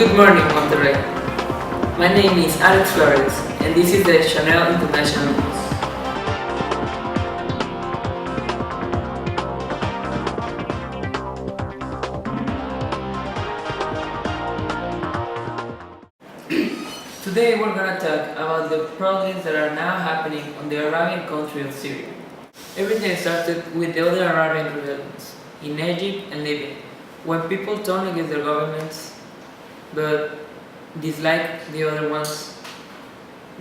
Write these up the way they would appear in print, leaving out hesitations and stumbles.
Good morning, Monterrey. My name is Alex Flores, and this is the Escenarios International News. Today we're gonna talk about the problems that are now happening on the Arabian country of Syria. Everything started with the other Arabian rebellions in Egypt and Libya, when people turned against their governments but disliked the other ones.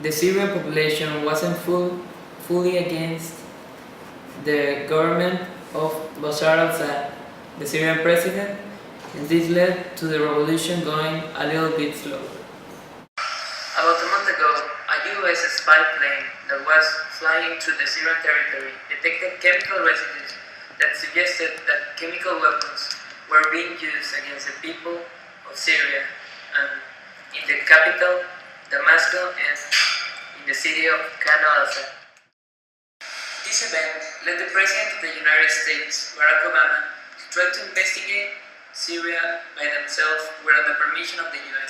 The Syrian population wasn't fully against the government of Bashar al-Assad, the Syrian president, and this led to the revolution going a little bit slow. About a month ago, a US spy plane that was flying through the Syrian territory detected chemical residues that suggested that chemical weapons were being used against the people of Syria and in the capital, Damascus, and in the city of Khan al-Assad. This event led the President of the United States, Barack Obama, to try to investigate Syria by themselves without the permission of the UN,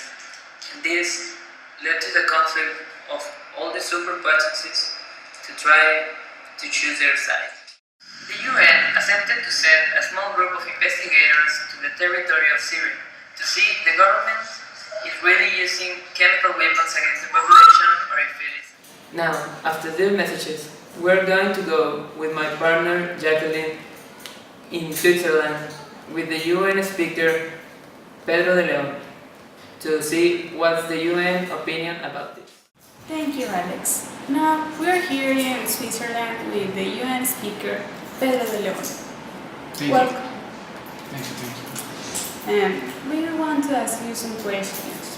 and this led to the conflict of all the superpotencies to try to choose their side. The UN attempted to send a small group of investigators to the territory of Syria to see if the government is really using chemical weapons against the population or if it is. Now, after these messages, we're going to go with my partner Jackelyn in Switzerland with the UN speaker Pedro de León to see what's the UN opinion about this. Thank you, Alex. Now, we are here in Switzerland with the UN speaker, Pedro de León. Welcome. Thank you. And we want to ask you some questions.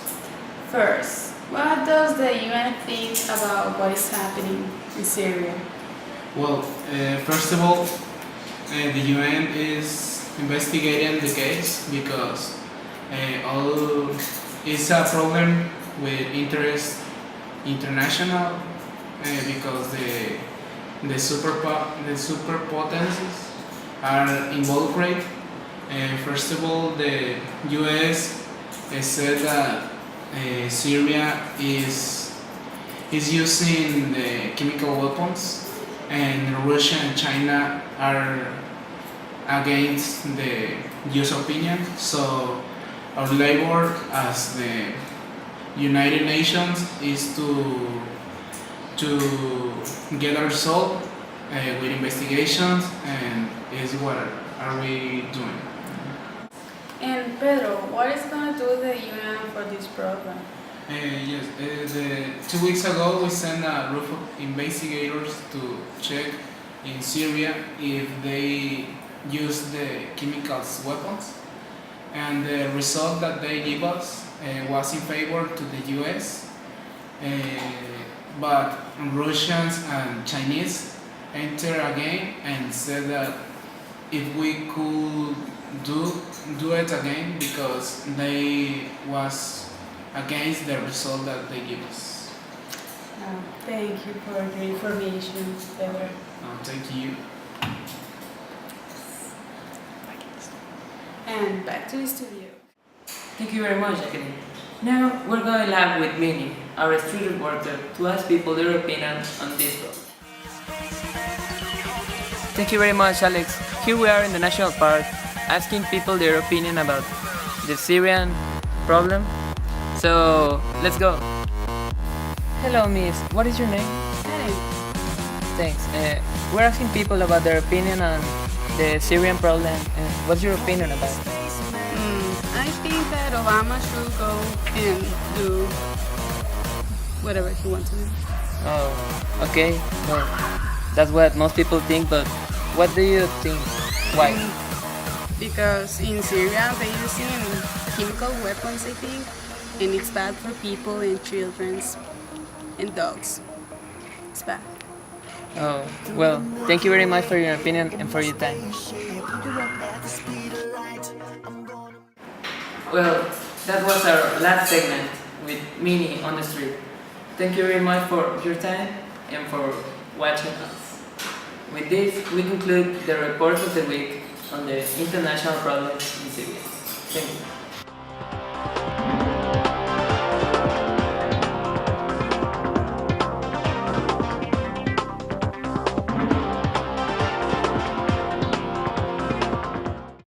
First, what does the UN think about what is happening in Syria? Well, first of all, the UN is investigating the case because it's a problem with international because the superpotencies are involved. First of all, the US said that Syria is using the chemical weapons, and Russia and China are against the US opinion. So our labor as the United Nations is to get a result with investigations, and is what are we doing. And Pedro, what is going to do the UN for this problem? Yes, 2 weeks ago we sent a group of investigators to check in Syria if they use the chemicals weapons, and the result that they give us was in favor to the US, but Russians and Chinese enter again and said that if we could do it again because they was against the result that they give us. Thank you for the information, Pedro. Thank you. And back to the studio. Thank you very much, Jackelyn. Now we're going live with Minnie, our street reporter, to ask people their opinion on this problem. Thank you very much, Alex. Here we are in the National Park, asking people their opinion about the Syrian problem. So, let's go. Hello, miss. What is your name? Hey. Thanks. We're asking people about their opinion on the Syrian problem. What's your opinion about it? I think that Obama should go and do whatever he wants to do. Oh, okay. Well, that's what most people think, but what do you think? Why? Because in Syria they're using chemical weapons, I think, and it's bad for people and children and dogs. It's bad. Oh, well, thank you very much for your opinion and for your time. Well, that was our last segment with Minnie on the street. Thank you very much for your time and for watching us. With this, we conclude the report of the week on the international problems in Syria. Thank you.